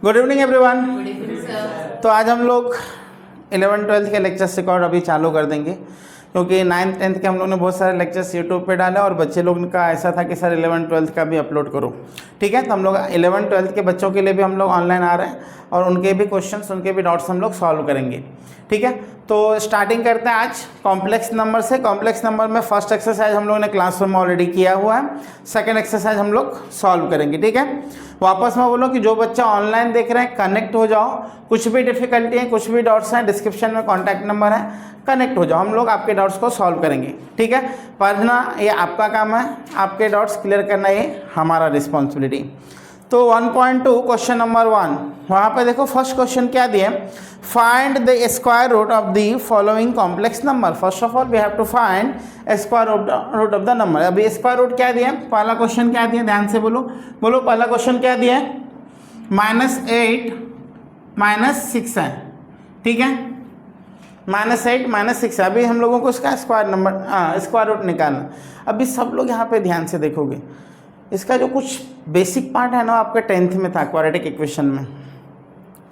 Good evening everyone. Good evening sir. तो आज हम लोग 11-12 के लेक्चर्स रिकॉर्ड अभी चालू कर देंगे, क्योंकि 9th-10th के हम लोग ने बहुत सारे लेक्चर्स यूट्यूब पे डाले और बच्चे लोग का ऐसा था कि सर 11-12 का भी अपलोड करो। ठीक है, तो हम लोग 11-12 के बच्चों के लिए भी हम लोग ऑनलाइन आ रहे हैं और उनके भी क्वेश्चंस, उनके भी डाउट्स हम लोग सॉल्व करेंगे। ठीक है, तो स्टार्टिंग करते हैं आज कॉम्प्लेक्स नंबर से। कॉम्प्लेक्स नंबर में फर्स्ट एक्सरसाइज हम लोगों ने क्लासरूम में ऑलरेडी किया हुआ है, सेकंड एक्सरसाइज हम लोग सॉल्व करेंगे। ठीक है, वापस मैं बोलो कि जो बच्चा ऑनलाइन देख रहे हैं कनेक्ट हो जाओ, कुछ भी डिफिकल्टी है, कुछ भी डाउट्स हैं, डिस्क्रिप्शन में कॉन्टैक्ट नंबर है, कनेक्ट हो जाओ, हम लोग आपके डाउट्स को सॉल्व करेंगे। ठीक है, पढ़ना ये आपका काम है, आपके डाउट्स क्लियर करना ये हमारा रिस्पॉन्सिबिलिटी। तो 1.2 क्वेश्चन नंबर 1, वहाँ पे देखो फर्स्ट क्वेश्चन क्या दिया, find the square root of the following complex number. First of all we have to find square root of the number. अभी स्क्वायर रूट क्या दिया, पहला क्वेश्चन क्या दिया, ध्यान से बोलो पहला क्वेश्चन क्या दिया है, -8 -6 है। ठीक है, -8 -6 है। अभी हम लोगों को इसका स्क्वायर नंबर स्क्वायर रूट निकालना। अभी सब लोग यहाँ पे ध्यान से देखोगे, इसका जो कुछ बेसिक पार्ट है ना आपके 10th में था क्वाड्रेटिक इक्वेशन में।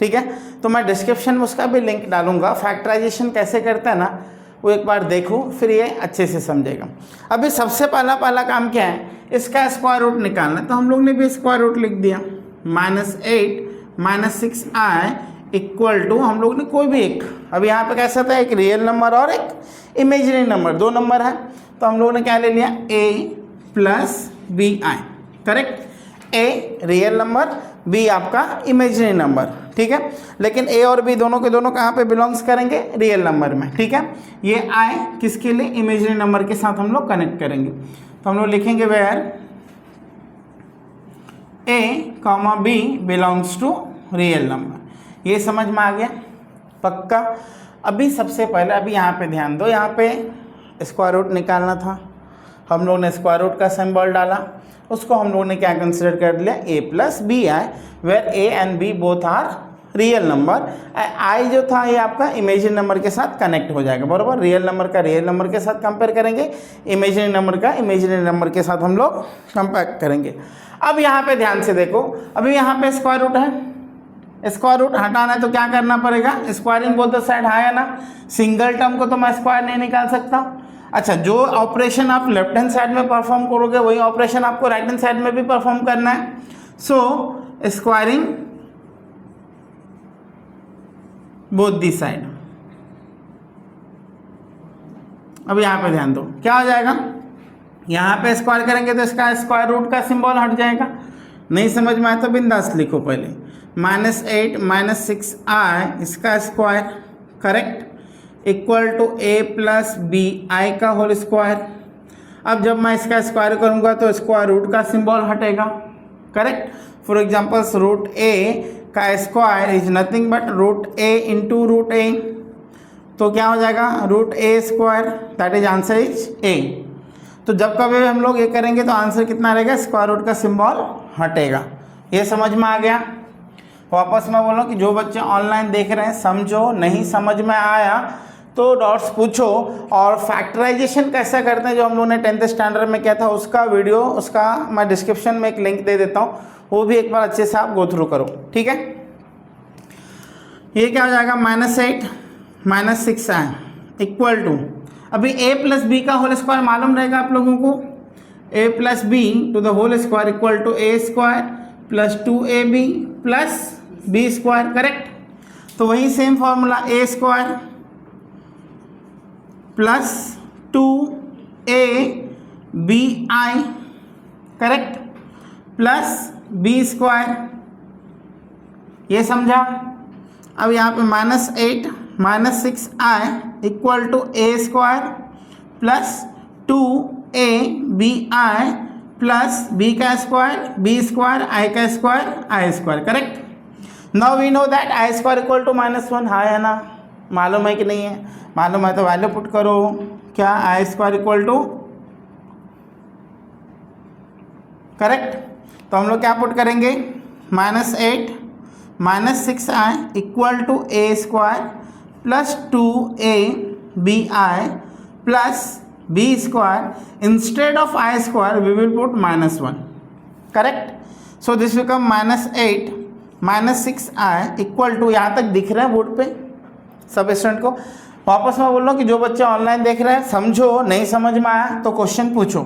ठीक है, तो मैं डिस्क्रिप्शन में उसका भी लिंक डालूंगा, फैक्टराइजेशन कैसे करते हैं ना वो एक बार देखो, फिर ये अच्छे से समझेगा। अभी सबसे पहला काम क्या है, इसका स्क्वायर रूट निकालना। तो हम लोग ने भी स्क्वायर रूट लिख दिया, -8 -6i इक्वल टू, हम लोग ने कोई भी एक, अब यहाँ पे कैसा था, एक रियल नंबर और एक इमेजिनरी नंबर, दो नंबर है, तो हम लोगों ने क्या ले लिया, a + bi। Correct, a real number, b आपका इमेजिनरी नंबर। ठीक है, लेकिन a और b दोनों के दोनों कहाँ पे बिलोंग्स करेंगे, रियल नंबर में। ठीक है, ये i किसके लिए, इमेजिनरी नंबर के साथ हम लोग कनेक्ट करेंगे। तो हम लोग लिखेंगे where a, b belongs to real number. ये समझ में आ गया पक्का। अभी सबसे पहले अभी यहाँ पे ध्यान दो, यहाँ पे स्क्वायर रूट निकालना था, हम लोग ने स्क्वायर रूट का सिंबल डाला, उसको हम लोगों ने क्या कंसिडर कर लिया, a + bi, where a and b both are real number. i जो था ये आपका इमेजिनरी नंबर के साथ कनेक्ट हो जाएगा, बराबर। रियल नंबर का रियल नंबर के साथ कंपेयर करेंगे, इमेजिनरी नंबर का इमेजिनरी नंबर के साथ हम लोग कंपेयर करेंगे। अब यहाँ पे ध्यान से देखो, अभी यहाँ पे स्क्वायर रूट है, स्क्वायर रूट हटाना है तो क्या करना पड़ेगा, स्क्वायरिंग बोथ द साइड है ना, सिंगल टर्म को तो मैं स्क्वायर नहीं निकाल सकता। अच्छा, जो ऑपरेशन आप लेफ्ट हैंड साइड में परफॉर्म करोगे वही ऑपरेशन आपको राइट हैंड साइड में भी परफॉर्म करना है। सो स्क्वायरिंग बोथ दी साइड। अब यहाँ पे ध्यान दो क्या हो जाएगा, यहाँ पे स्क्वायर करेंगे तो इसका स्क्वायर रूट का सिंबल हट जाएगा। नहीं समझ में आया तो बिंदास लिखो पहले, -8 -6i इसका square, correct, equal to a + bi का होल स्क्वायर। अब जब मैं इसका स्क्वायर करूँगा तो स्क्वायर रूट का सिंबल हटेगा, करेक्ट। फॉर एग्जाम्पल √a का square is nothing but √a × √a, तो क्या हो जाएगा, √a², that is answer is a। तो जब कभी हम लोग ये करेंगे तो आंसर कितना रहेगा, स्क्वायर रूट का सिंबल हटेगा। ये समझ में आ गया। वापस मैं बोलूँ कि जो बच्चे ऑनलाइन देख रहे हैं समझो, नहीं समझ में आया तो डाउट्स पूछो। और फैक्टराइजेशन कैसे करते हैं जो हम लोगों ने 10th स्टैंडर्ड में किया था, उसका वीडियो, उसका मैं डिस्क्रिप्शन में एक लिंक दे देता हूँ, वो भी एक बार अच्छे से आप गो थ्रू करो। ठीक है, ये क्या हो जाएगा, -8 -6i इक्वल टू, अभी a + b का होल स्क्वायर मालूम रहेगा आप लोगों को, a + b to the whole square equal to a² + 2ab + b², correct. तो वही same formula, a² + 2abi, correct, + b², ये समझा। अब यहाँ पे -8 -6i equal to a² + 2abi + b का स्क्वायर, b², i का square, i², correct. Now we know that i² equal to -1, हाँ है ना, मालूम है कि नहीं है, मालूम है तो वैल्यू पुट करो, क्या i² इक्वल टू, करेक्ट। तो हम लोग क्या पुट करेंगे, -8 -6i equal to a² + 2abi + b², instead of i² we will put -1, correct. So this become -8 -6i equal to, यहाँ तक दिख रहा है बोर्ड पे सब स्टूडेंट को? वापस मैं बोल रहा हूँ कि जो बच्चे ऑनलाइन देख रहे हैं समझो, नहीं समझ में आया तो क्वेश्चन पूछो,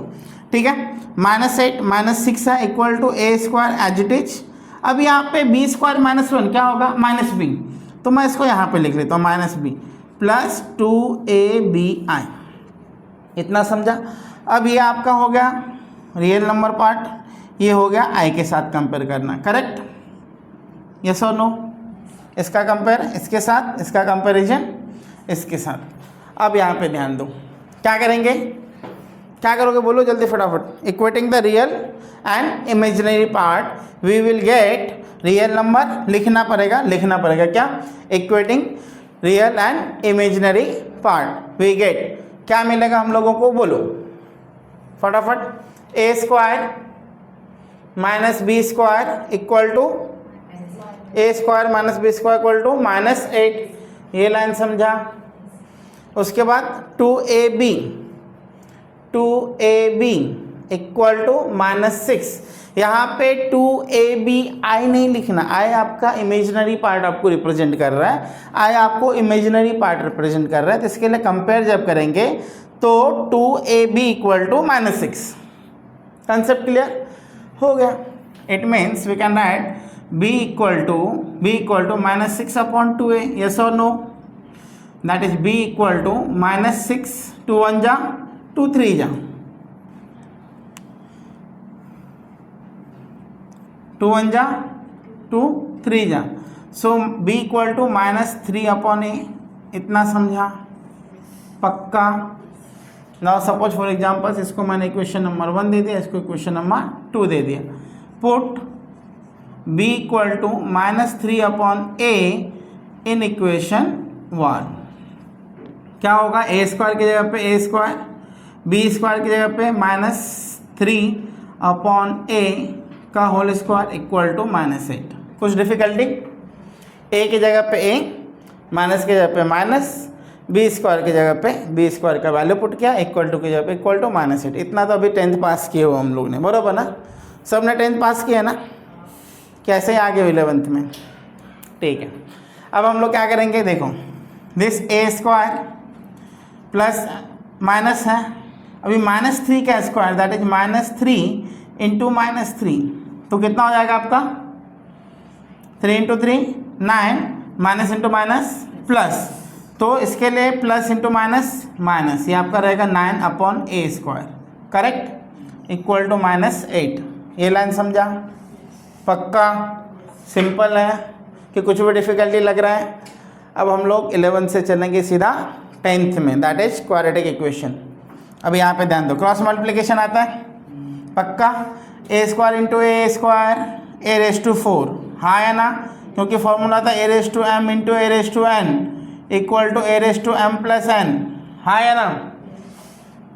ठीक है। -8 -6i equal to a square as it is. अब यहाँ पे b स्क्वायर -1 क्या होगा? -b, तो मैं इसको यहाँ पे लिख लेता हूँ -b प्लस 2abi, इतना समझा। अब ये आपका हो गया रियल नंबर पार्ट, ये हो गया i के साथ कंपेयर करना, करेक्ट? यस और नो? इसका कंपेयर इसके साथ, इसका कंपेरिजन इसके साथ। अब यहाँ पे ध्यान दो, क्या करेंगे, क्या करोगे बोलो जल्दी फटाफट। Equating the real and imaginary part we will get real number, लिखना पड़ेगा क्या? Equating real and imaginary part we get, क्या मिलेगा हम लोगों को बोलो फटाफट। a square minus B square equal to a square minus B square equal to -8, ये लाइन समझा। उसके बाद 2ab इक्वल टू -6, यहाँ पे 2ab i नहीं लिखना, i आपका इमेजिनरी पार्ट आपको रिप्रेजेंट कर रहा है, i आपको इमेजिनरी पार्ट रिप्रेजेंट कर रहा है, तो इसके लिए कंपेयर जब करेंगे तो 2ab equal to -6। Concept clear हो गया? It means we can write b equal to -6/2a, yes or no? That is b equal to -6, 2 1 जा 2 3 जा 2 1 जा 2 3 जा, सो b इक्वल टू -3/a, इतना समझा? पक्का? नाउ सपोज फॉर एग्जाम्पल्स, इसको मैंने इक्वेशन नंबर 1 दे दिया, इसको इक्वेशन नंबर 2 दे दिया। Put b equal to -3/a in equation 1, क्या होगा? a स्क्वायर की जगह पे a स्क्वायर, b स्क्वायर की जगह पे -3/a का होल स्क्वायर इक्वल टू -8। कुछ डिफिकल्टी? a की जगह पे a, माइनस की जगह पे माइनस, बी स्क्वायर की जगह पे बी स्क्वायर का वैल्यू पुट किया, इक्वल टू की जगह पे इक्वल टू -8। इतना तो अभी 10th पास किए हो हम लोग ने, बराबर ना? सब ने 10th पास किया ना? कैसे ही आगे 11th में, ठीक है। अब हम लोग क्या करेंगे, देखो this a square plus minus है, अभी -3 का स्क्वायर दैट इज -3 इंटू -3, तो कितना हो जाएगा आपका? 3 into 3 9, minus into minus plus, तो इसके लिए प्लस इंटू माइनस, ये आपका रहेगा 9/a square, correct? Equal to -8, ये लाइन समझा? पक्का? सिंपल है कि कुछ भी डिफिकल्टी लग रहा है? अब हम लोग 11th से चलेंगे सीधा 10th में, दैट इज क्वाड्रेटिक इक्वेशन। अब यहाँ पे ध्यान दो, क्रॉस मल्टीप्लिकेशन आता है पक्का? a square into a square a⁴, हाँ है ना? क्योंकि फॉर्मूला था a⁻m into a⁻n equal to a⁻m plus n, हाँ है ना?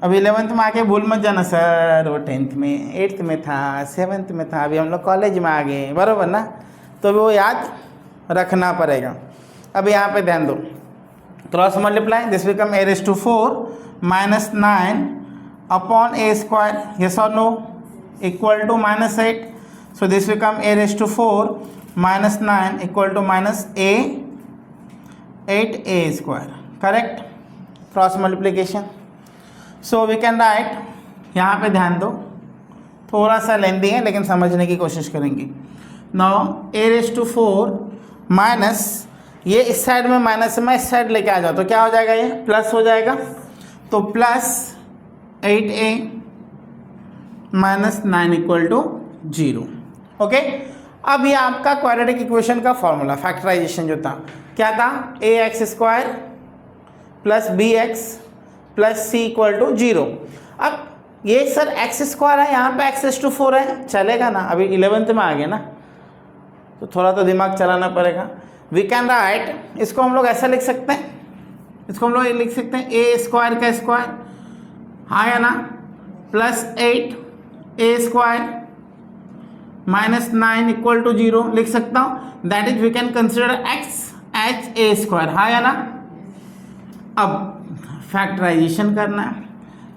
अब 11th में आके भूल मत जाना सर, वो 10th में 8th में था 7th में था, अभी हम लोग कॉलेज में आ गए, बराबर ना? तो वो याद रखना पड़ेगा। अब यहाँ पे ध्यान दो, cross multiply, this become a⁴ -9/a square, yes और no? Equal to -8, so this become a⁴ -9 equal to -8a square, correct? Cross multiplication. So we can write, यहाँ पे ध्यान दो, थोड़ा सा लेंदी है लेकिन समझने की कोशिश करेंगे। नाउ a⁴ माइनस, ये इस साइड में माइनस है, मैं इस साइड लेके आ जाऊँ तो क्या हो जाएगा? ये प्लस हो जाएगा, तो plus 8a -9 equal to 0, okay? अब ये आपका क्वाड्रेटिक इक्वेशन का फॉर्मूला, फैक्टराइजेशन जो था, क्या था? ax² plus bx plus c equal to 0। अब ये सर x² है, यहाँ पे x⁴ है, चलेगा ना? अभी 11th में आ गए ना, तो थोड़ा तो दिमाग चलाना पड़ेगा। वी कैन राइट, इसको हम लोग ऐसा लिख सकते हैं, इसको हम लोग लिख सकते हैं a² का स्क्वायर, हाँ या ना? प्लस 8a² -9 इक्वल टू 0 लिख सकता हूँ, that is we can consider x H a², हाँ या ना? अब फैक्टराइजेशन करना है,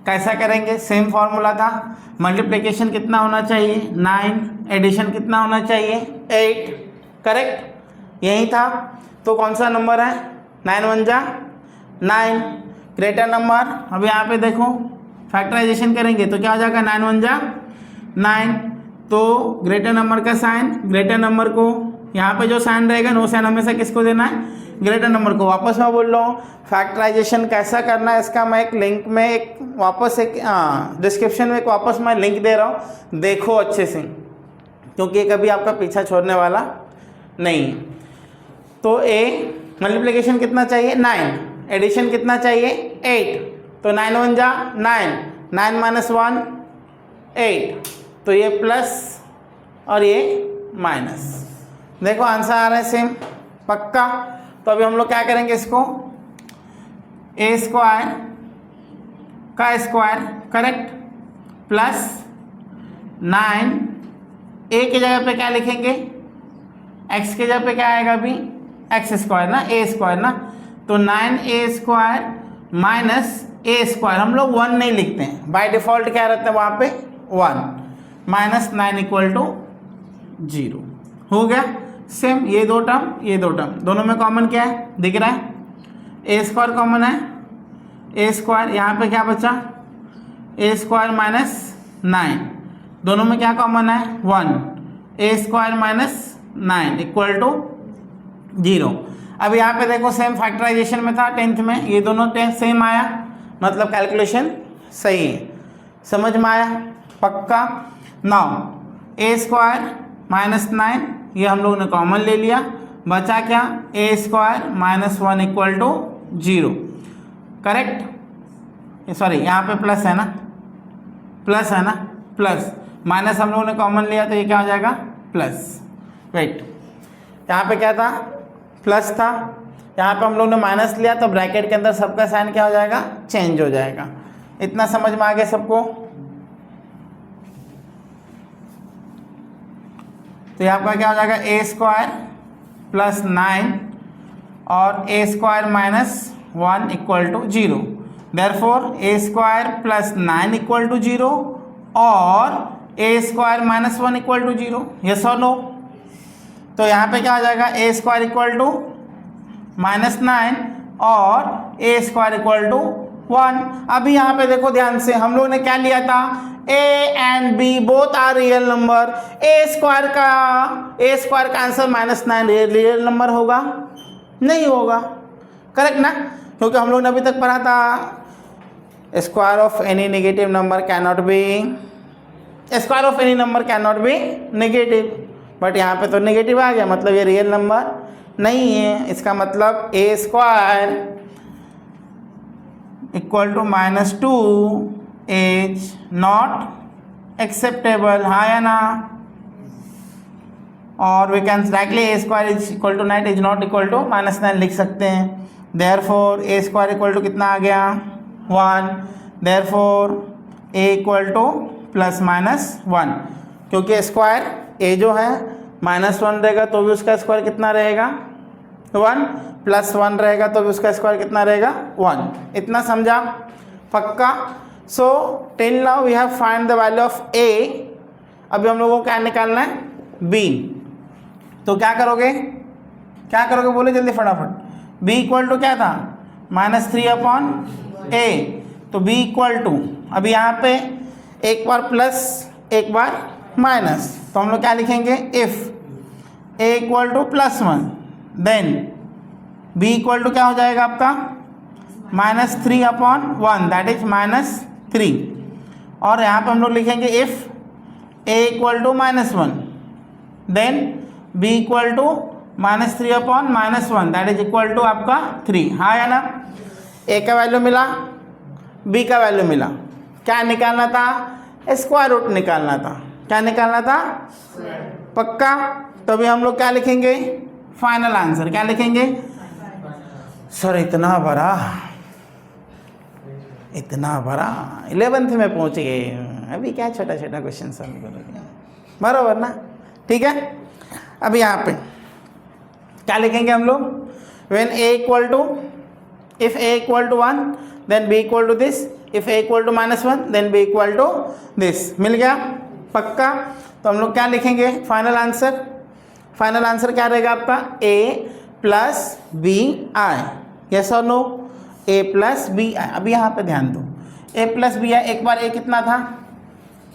कैसा करेंगे? सेम फॉर्मूला था, मल्टीप्लिकेशन कितना होना चाहिए? 9, एडिशन कितना होना चाहिए? 8, करेक्ट, यही था। तो कौन सा नंबर है, 9 1 जा 9, ग्रेटर नंबर। अब यहाँ पे देखो फैक्टराइजेशन करेंगे तो क्या हो जाएगा, 9 1 जा 9। तो ग्रेटर नंबर का साइन, ग्रेटर नंबर को यहाँ पे जो साइन रहेगा नो साइन हमेशा किसको देना है, ग्रेटर नंबर को। वापस मैं बोल रहा हूँ फैक्टराइजेशन कैसा करना है इसका मैं एक लिंक में एक वापस एक डिस्क्रिप्शन में एक वापस मैं लिंक दे रहा हूँ, देखो अच्छे से, क्योंकि ये कभी आपका पीछा छोड़ने वाला नहीं। तो ए मल्टीप्लिकेशन कितना चाहिए 9, एडिशन कितना चाहिए 8, तो 9 1 जा 9, 9 माइनस 1 8, तो ये प्लस और ये माइनस। देखो आंसर आ रहा है सेम, पक्का। तो अभी हम लोग क्या करेंगे, इसको ए स्क्वायर का स्क्वायर करेक्ट प्लस 9, ए की जगह पे क्या लिखेंगे, एक्स की जगह पे क्या आएगा अभी, एक्स स्क्वायर ना, ए स्क्वायर ना, तो 9a स्क्वायर माइनस ए स्क्वायर। हम लोग 1 नहीं लिखते हैं, बाय डिफॉल्ट क्या रहता है वहाँ पे 1, माइनस 9 इक्वल टू 0 हो गया। सेम ये दो टर्म, ये दो टर्म, दोनों में कॉमन क्या है दिख रहा है, ए स्क्वायर कॉमन है, ए स्क्वायर, यहाँ पे क्या बचा ए स्क्वायर माइनस 9, दोनों में क्या कॉमन है 1, ए स्क्वायर माइनस 9 इक्वल टू 0। अब यहाँ पे देखो सेम फैक्टराइजेशन में था 10th में, ये दोनों सेम आया, मतलब कैलकुलेशन सही है, समझ में आया, पक्का। नाउ ए स्क्वायर माइनस 9 ये हम लोगों ने कॉमन ले लिया, बचा क्या A square minus 1 equal to 0 correct. Sorry यहाँ पे प्लस है ना, प्लस है ना, प्लस माइनस हम लोगों ने कॉमन लिया तो ये क्या हो जाएगा प्लस। वेट, यहाँ पे क्या था प्लस था, यहाँ पे हम लोग ने माइनस लिया तो ब्रैकेट के अंदर सबका साइन क्या हो जाएगा चेंज हो जाएगा। इतना समझ में आ गया सबको। तो यहाँ पर क्या हो जाएगा ए स्क्वायर प्लस 9 और A square minus 1 equal to 0, therefore A square plus 9 equal to 0 और A square minus 1 equal to 0, yes और नो। तो यहाँ पे क्या हो जाएगा A square equal to minus 9 और ए स्क्वायर इक्वल टू 1। अभी यहाँ पे देखो ध्यान से, हम लोग ने क्या लिया था, a and b both are real number, A square का आंसर माइनस 9 रियल नंबर होगा नहीं होगा, करेक्ट ना, क्योंकि हम लोग ने अभी तक पढ़ा था square of any negative number can not be, square of any number can not be negative, but यहाँ पे तो नेगेटिव आ गया, मतलब ये रियल नंबर नहीं है। इसका मतलब A square equal to minus 2 is not acceptable, हाँ या ना। और we can directly A square is equal to 9 is not equal to minus 9 लिख सकते हैं। Therefore A square equal to कितना आ गया 1, therefore A equal to plus minus 1, क्योंकि स्क्वायर ए जो है माइनस 1 रहेगा तो भी उसका स्क्वायर कितना रहेगा 1, प्लस 1 रहेगा तो भी उसका स्क्वायर कितना रहेगा 1। इतना समझा, पक्का। So till now we have find the value of A. अभी हम लोगों को क्या निकालना है b, तो क्या करोगे बोले जल्दी फटाफट। b इक्वल टू क्या था माइनस 3 अपॉन ए, तो b इक्वल टू, अभी यहाँ पे एक बार प्लस एक बार माइनस, तो हम लोग क्या लिखेंगे if a equal to plus 1 then b equal to क्या हो जाएगा आपका minus 3 upon 1 that is minus 3, और यहाँ पे हम लोग लिखेंगे if a equal to minus 1 then b equal to minus 3 upon minus 1 that is equal to आपका 3, हाँ या ना। a का वैल्यू मिला, b का वैल्यू मिला, क्या निकालना था स्क्वायर रूट निकालना था, क्या निकालना था पक्का। तो अभी हम लोग क्या लिखेंगे फाइनल आंसर, क्या लिखेंगे सर इतना बड़ा 11th में पहुंच गए, अभी क्या छोटा छोटा क्वेश्चन सॉल्व करोगे, बराबर ना, ठीक है। अभी यहाँ पे क्या लिखेंगे हम लोग, when a equal to, if a equal to 1 then b equal to this, if a equal to minus 1 then b equal to this, मिल गया पक्का। तो हम लोग क्या लिखेंगे फाइनल आंसर, फाइनल आंसर क्या रहेगा आपका A plus B I, yes और no, A plus B I. अभी यहाँ पे ध्यान दो, ए प्लस बी आई, एक बार ए कितना था,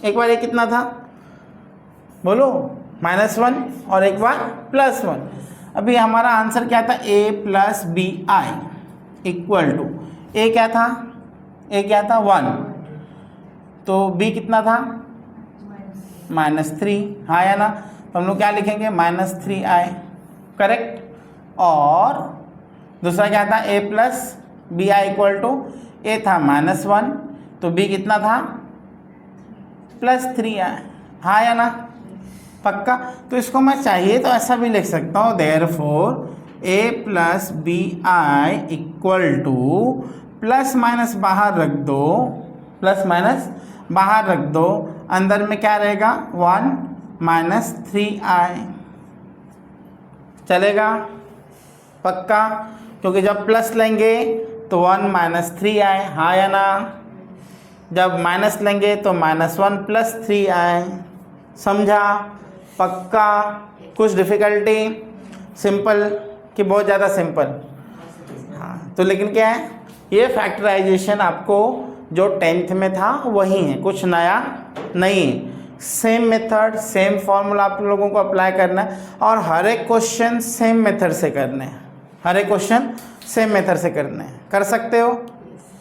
एक बार ए कितना था बोलो, -1 और एक बार +1। अभी हमारा आंसर क्या था, A plus B I equal to, A क्या था, ए क्या था 1, तो बी कितना था -3, हाँ या ना, तो हम लोग क्या लिखेंगे -3i, करेक्ट। और दूसरा क्या था, A plus B I equal to, A था -1 तो बी कितना था +3i, हाँ या ना, पक्का। तो इसको मैं चाहिए तो ऐसा भी लिख सकता हूँ, therefore A plus B I equal to, plus minus बाहर रख दो, प्लस माइनस बाहर रख दो, अंदर में क्या रहेगा 1 - 3i, चलेगा पक्का, क्योंकि जब प्लस लेंगे तो 1 - 3i, हाँ या ना, जब माइनस लेंगे तो -1 + 3i, समझा पक्का। कुछ डिफ़िकल्टी, सिंपल कि बहुत ज़्यादा सिंपल, हाँ। तो लेकिन क्या है, ये फैक्टराइजेशन आपको जो 10th में था वही है, कुछ नया नहीं है, सेम मेथड सेम फॉर्मूला आप लोगों को अप्लाई करना है, और हर एक क्वेश्चन सेम मेथड से करने हैं, हर एक क्वेश्चन सेम मेथड से करने हैं, कर सकते हो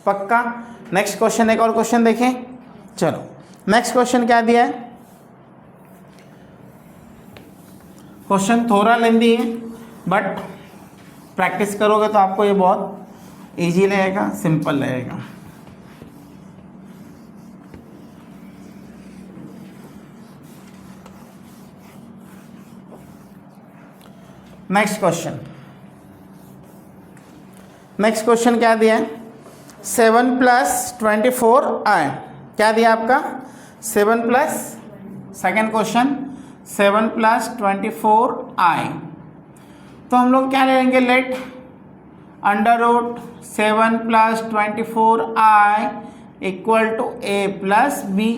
पक्का। नेक्स्ट क्वेश्चन, एक और क्वेश्चन देखें, चलो नेक्स्ट क्वेश्चन क्या दिया है, क्वेश्चन थोड़ा लेंदी है बट प्रैक्टिस करोगे तो आपको ये बहुत इजी लगेगा, सिंपल लगेगा। नेक्स्ट क्वेश्चन, नेक्स्ट क्वेश्चन क्या दिया है, 7 + 24i, क्या दिया आपका 7 प्लस, सेकेंड क्वेश्चन 7 + 24i, तो हम लोग क्या लेंगे, let √7 + 24i equal to a + bi,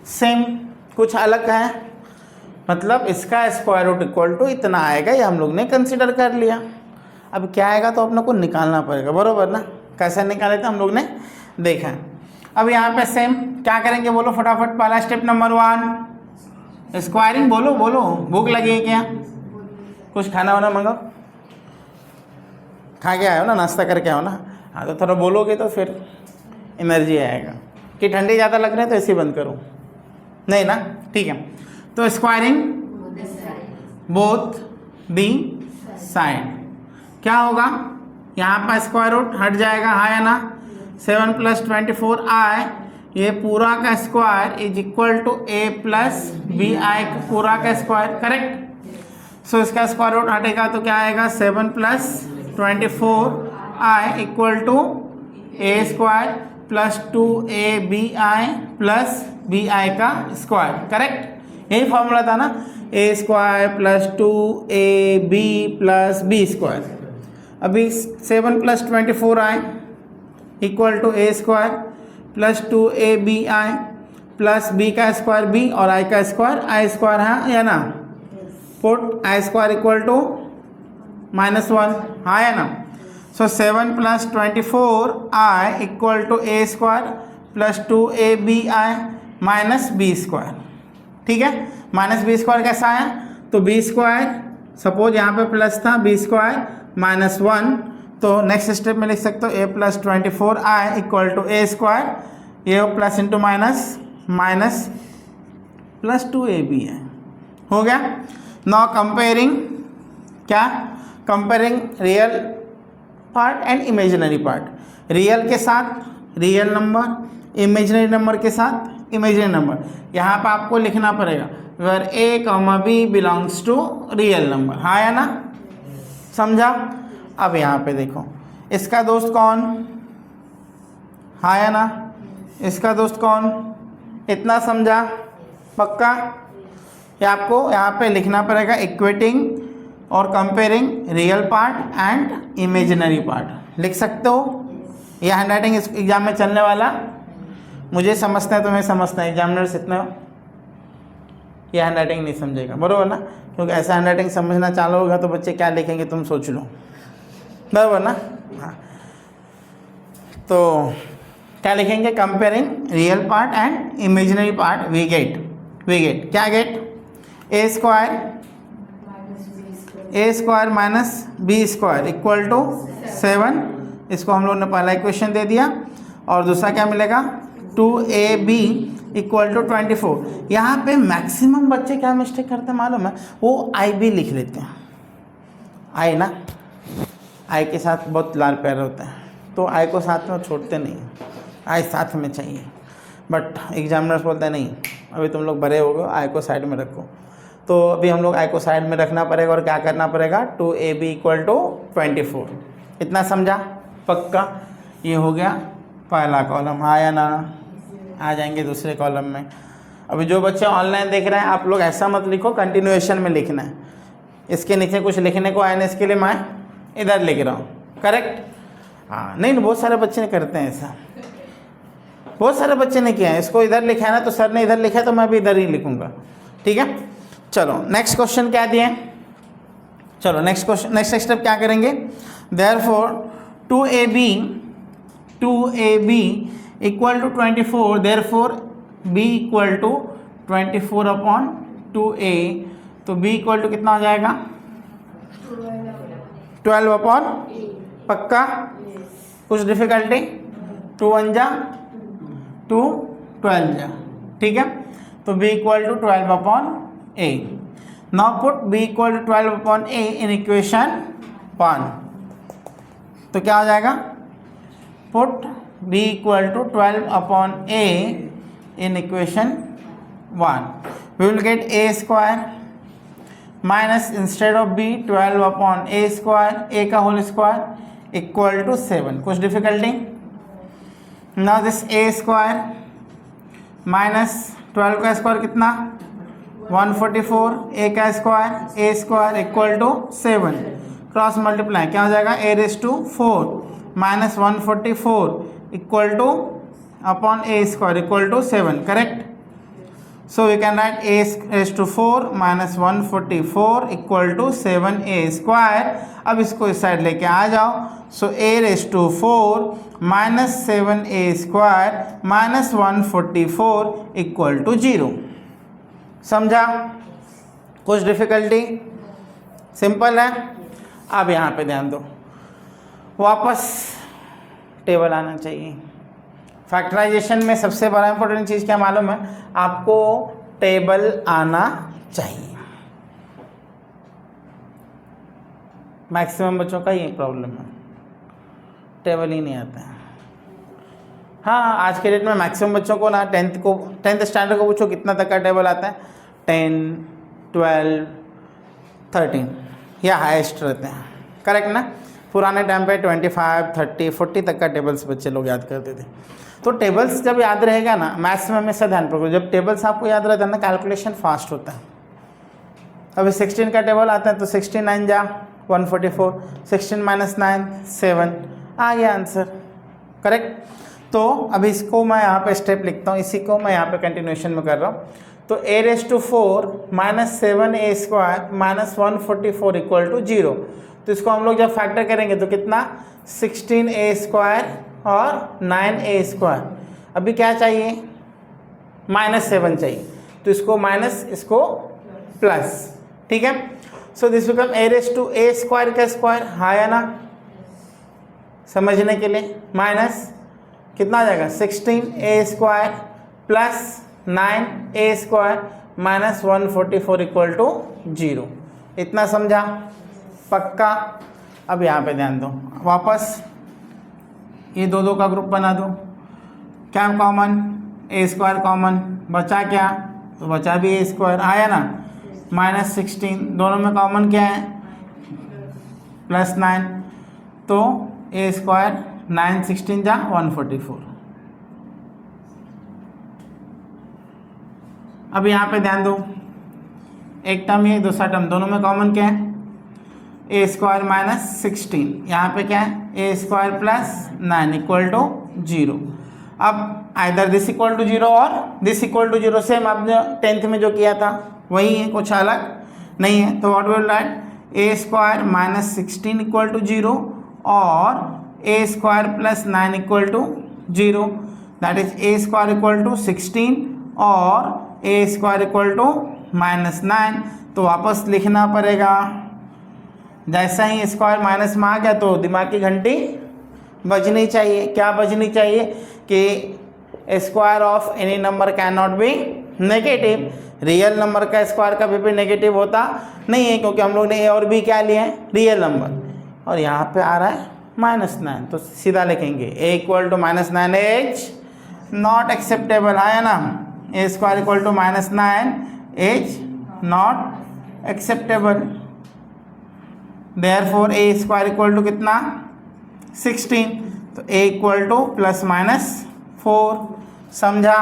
same, कुछ अलग है, मतलब इसका स्क्वायर रूट इक्वल टू इतना आएगा, ये हम लोग ने कंसिडर कर लिया। अब क्या आएगा तो अपने को निकालना पड़ेगा, बरोबर ना, कैसे निकाले थे हम लोग ने देखा है। अब यहाँ पे सेम क्या करेंगे बोलो फटाफट, पहला स्टेप नंबर 1 स्क्वायरिंग, बोलो बोलो, भूख लगी है क्या, कुछ खाना वाना मंगाओ, खा के आयो ना, नाश्ता करके आओ ना, हाँ तो थोड़ा बोलोगे तो फिर एनर्जी आएगा। कि ठंडी ज़्यादा लग रहे हैं तो ऐसे बंद करो, नहीं ना, ठीक है। तो स्क्वायरिंग बोथ दी साइड, क्या होगा, यहाँ पर स्क्वायर रूट हट जाएगा, हाँ या ना, 7 + 24i, ये पूरा का square is equal to a + bi पूरा का स्क्वायर, करेक्ट। सो इसका स्क्वायर रूट हटेगा तो क्या आएगा, 7 + 24i equal to a² + 2abi + bi का स्क्वायर, करेक्ट। यही फॉर्मूला था ना, a² + 2ab + b²। अभी 7 + 24i equal to a² + 2abi + b का स्क्वायर b और i का स्क्वायर i² है या ना, पुट i² इक्वल टू -1, हाँ या ना। सो 7 + 24i equal to a² + 2abi - b², ठीक है। -b² कैसा है, तो b², सपोज यहाँ पे प्लस था, b² -1, तो नेक्स्ट स्टेप में लिख सकते हो a + 24i equal to a², ये प्लस इंटू माइनस + 2ab है, हो गया। नाउ कंपेयरिंग, क्या, comparing real part and imaginary part, real के साथ रियल नंबर, इमेजिनरी नंबर के साथ इमेजिनरी नंबर। यहाँ पर आपको लिखना पड़ेगा where a, b belongs to real number, हाँ या ना, समझा। अब यहाँ पे देखो, इसका दोस्त कौन, हाँ या ना, इसका दोस्त कौन, इतना समझा पक्का। ये आपको यहाँ पे लिखना पड़ेगा इक्वेटिंग और comparing real part and imaginary part, लिख सकते हो। ये हैंडराइटिंग इस एग्जाम में चलने वाला, मुझे समझना है तुम्हें समझना है, एग्जामिनर्स इतना ये हैंड राइटिंग नहीं समझेगा, बरोबर ना, क्योंकि ऐसा हैंड राइटिंग समझना चालू होगा तो बच्चे क्या लिखेंगे तुम सोच लो, बरोबर ना। हाँ, तो क्या लिखेंगे, comparing real part and imaginary part we get क्या get, A square minus B square equal to 7, इसको हम लोग ने पहला इक्वेशन दे दिया, और दूसरा क्या मिलेगा 2ab इक्वल टू 24। यहाँ पे मैक्सिमम बच्चे क्या मिस्टेक करते हैं मालूम है, वो आई बी लिख लेते हैं, आई ना, आई के साथ बहुत लाल प्यार होता है, तो आई को साथ में छोड़ते नहीं, आई साथ में चाहिए, बट एग्जामिनर्स बोलते हैं नहीं, अभी तुम लोग बड़े हो गए, आई को साइड में रखो। तो अभी हम लोग आई को साइड में रखना पड़ेगा और क्या करना पड़ेगा, 2ab इक्वल टू 24। इतना समझा, पक्का। ये हो गया पहला कॉलम, हाँ या ना, आ जाएंगे दूसरे कॉलम में। अभी जो बच्चे ऑनलाइन देख रहे हैं, आप लोग ऐसा मत लिखो, कंटिन्यूएशन में लिखना है, इसके नीचे कुछ लिखने को आया ना, इसके लिए मैं इधर लिख रहा हूँ, करेक्ट। हाँ, नहीं बहुत सारे बच्चे करते हैं ऐसा, बहुत सारे बच्चे ने किया है, इसको इधर लिखा है ना, तो सर ने इधर लिखा है तो मैं भी इधर ही लिखूंगा, ठीक है। चलो नेक्स्ट क्वेश्चन क्या दिए, चलो नेक्स्ट क्वेश्चन, नेक्स्ट स्टेप क्या करेंगे, therefore 2ab equal to 24, therefore b equal to 24 upon 2a, तो b इक्वल टू कितना हो जाएगा 12 अपॉन, पक्का, कुछ डिफिकल्टी, 2 1 जा 2 12 जा, ठीक है। तो b equal to 12 upon a, now put b equal to 12 upon a in equation 1, तो क्या हो जाएगा, put b equal to 12 upon a in equation 1, we will get a square minus instead of b 12 upon a square, a का whole square equal to 7, कुछ difficulty. Now this a square minus 12 का square कितना 144, a का स्क्वायर a square equal to 7, cross multiply क्या हो जाएगा, a raise to 4 minus 144 equal to upon a square equal to 7, correct. So we can write a raise to 4 minus 144 equal to 7a square. अब इसको इस side लेके आ जाओ, so a raise to 4 minus 7a square minus 144 equal to 0, समझा, कुछ difficulty, simple है। अब यहाँ पे ध्यान दो, वापस टेबल आना चाहिए। फैक्टराइजेशन में सबसे बड़ा इंपॉर्टेंट चीज़ क्या मालूम है आपको, टेबल आना चाहिए। मैक्सिमम बच्चों का ये प्रॉब्लम है, टेबल ही नहीं आता है। हाँ, आज के डेट में मैक्सिमम बच्चों को ना 10th स्टैंडर्ड को पूछो कितना तक का टेबल आता है, 10, 12, 13 या हाईएस्ट रहते हैं, करेक्ट ना। पुराने टाइम पे 25, 30, 40 तक का टेबल्स बच्चे लोग याद करते थे। तो टेबल्स जब याद रहेगा ना, मैथ्स में हमेशा ध्यान रखो, जब टेबल्स आपको याद रहता है ना, कैलकुलेशन फास्ट होता है। अभी 16 का टेबल आता है तो 16 9 जा 144, 16 माइनस 9 7, आ गया आंसर, करेक्ट। तो अभी इसको मैं यहाँ पे स्टेप लिखता हूँ, इसी को मैं यहाँ पे कंटिन्यूएशन में कर रहा हूँ। तो a raise to 4 minus 7a square minus 144 equal to 0, तो इसको हम लोग जब फैक्टर करेंगे तो कितना 16a स्क्वायर और 9a स्क्वायर। अभी क्या चाहिए, -7 चाहिए, तो इसको माइनस इसको प्लस, ठीक है। So this become a raise to a square का स्क्वायर, हाँ या ना, समझने के लिए माइनस कितना आ जाएगा 16a square plus 9a square minus 144 equal to 0, इतना समझा, पक्का। अब यहाँ पे ध्यान दो, वापस ये दो का ग्रुप बना दो, क्या कॉमन, a स्क्वायर कॉमन, बचा क्या, तो बचा भी a स्क्वायर, आया ना, माइनस 16, दोनों में कॉमन क्या है प्लस 9, तो a स्क्वायर 9 16 जा 144। अब यहाँ पे ध्यान दो, एक टर्म ये दूसरा टर्म, दोनों में कॉमन क्या है a स्क्वायर माइनस 16, यहाँ पे क्या है a square plus 9 equal to 0। अब आइदर दिस इक्वल टू 0 और दिस इक्वल टू 0, सेम आपने 10th में जो किया था, वही है, कुछ अलग नहीं है। तो what will write, A square minus 16 equal to 0 और A square plus 9 equal to 0, that is A square equal to 16 और A square equal to minus 9। तो वापस लिखना पड़ेगा, जैसा ही स्क्वायर माइनस में आ गया तो दिमाग की घंटी बजनी चाहिए। क्या बजनी चाहिए कि square of any number can not be negative. Real number का स्क्वायर कभी भी नेगेटिव होता नहीं है, क्योंकि हम लोग ने ए और बी क्या लिए हैं, रियल नंबर, और यहाँ पे आ रहा है -9, तो सीधा लिखेंगे A equal to -9 is not acceptable, है ना। A square equal to -9 is not acceptable, therefore A square equal to कितना 16, तो ए इक्वल टू +-4। समझा,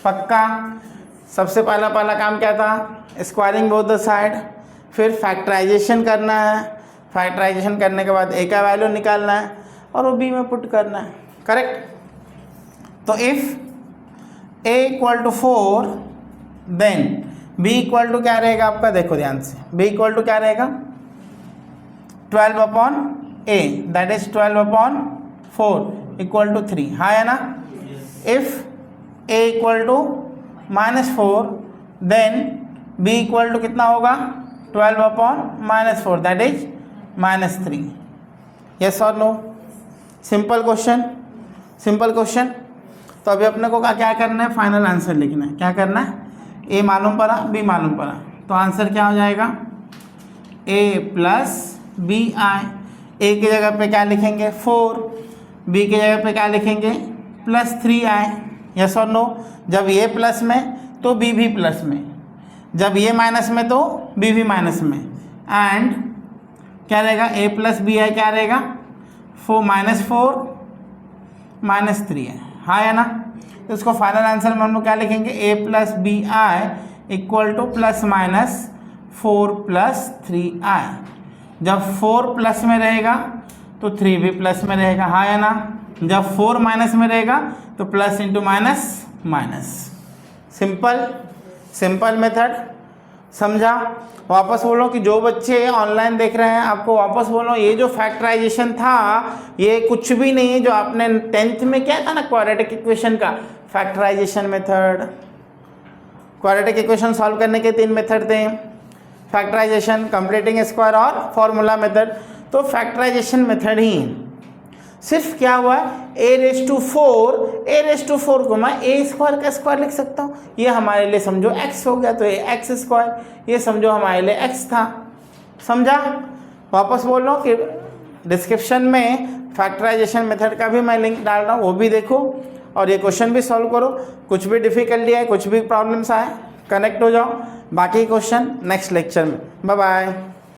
पक्का। सबसे पहला काम क्या था, स्क्वायरिंग बोथ द साइड, फिर फैक्टराइजेशन करना है, फैक्टराइजेशन करने के बाद ए का वैल्यू निकालना है और वो बी में पुट करना है, करेक्ट। तो if A equal to 4 then B equal to क्या रहेगा आपका, देखो ध्यान से, बी इक्वल टू क्या रहेगा 12/a, that is 12/4 equal to 3, हाँ है ना। If A equal to -4 then B equal to कितना होगा 12/-4, दैट इज -3। यस और no, simple question, simple question. तो अभी अपने को क्या करना है, फाइनल आंसर लिखना है। क्या करना है, ए मालूम पड़ा, बी मालूम पड़ा, तो आंसर क्या हो जाएगा a + bi। ए की जगह पे क्या लिखेंगे 4, बी की जगह पे क्या लिखेंगे +3i। यस और नो, जब ये प्लस में तो बी भी प्लस में, जब ये माइनस में तो बी भी माइनस में, एंड क्या रहेगा a + bi क्या रहेगा 4 - 3 है, हाँ है ना। तो इसको फाइनल आंसर में हम लोग क्या लिखेंगे a + bi equal to ±4 + 3i। जब 4 प्लस में रहेगा तो 3 भी प्लस में रहेगा, हाँ है ना। जब 4 माइनस में रहेगा तो plus into minus. Simple, simple method, समझा। वापस बोलो कि जो बच्चे ऑनलाइन देख रहे हैं, आपको वापस बोलो ये जो फैक्टराइजेशन था ये कुछ भी नहीं है जो आपने 10th में किया था ना, क्वाड्रेटिक इक्वेशन का factorization method. Quadratic equation solve करने के 3 मेथड थे, फैक्टराइजेशन, कंप्लीटिंग स्क्वायर और फॉर्मूला मेथड। तो फैक्टराइजेशन मेथड ही सिर्फ क्या हुआ, a⁴ को मैं a² का स्क्वायर लिख सकता हूँ, ये हमारे लिए समझो x हो गया, तो ये x², ये समझो हमारे लिए x था, समझा। वापस बोल रहा हूँ कि डिस्क्रिप्शन में फैक्टराइजेशन मेथड का भी मैं लिंक डाल रहा हूँ, वो भी देखो और ये क्वेश्चन भी सॉल्व करो। कुछ भी डिफिकल्टी है, कुछ भी प्रॉब्लम्स आए, कनेक्ट हो जाओ। बाकी क्वेश्चन नेक्स्ट लेक्चर में। Bye bye.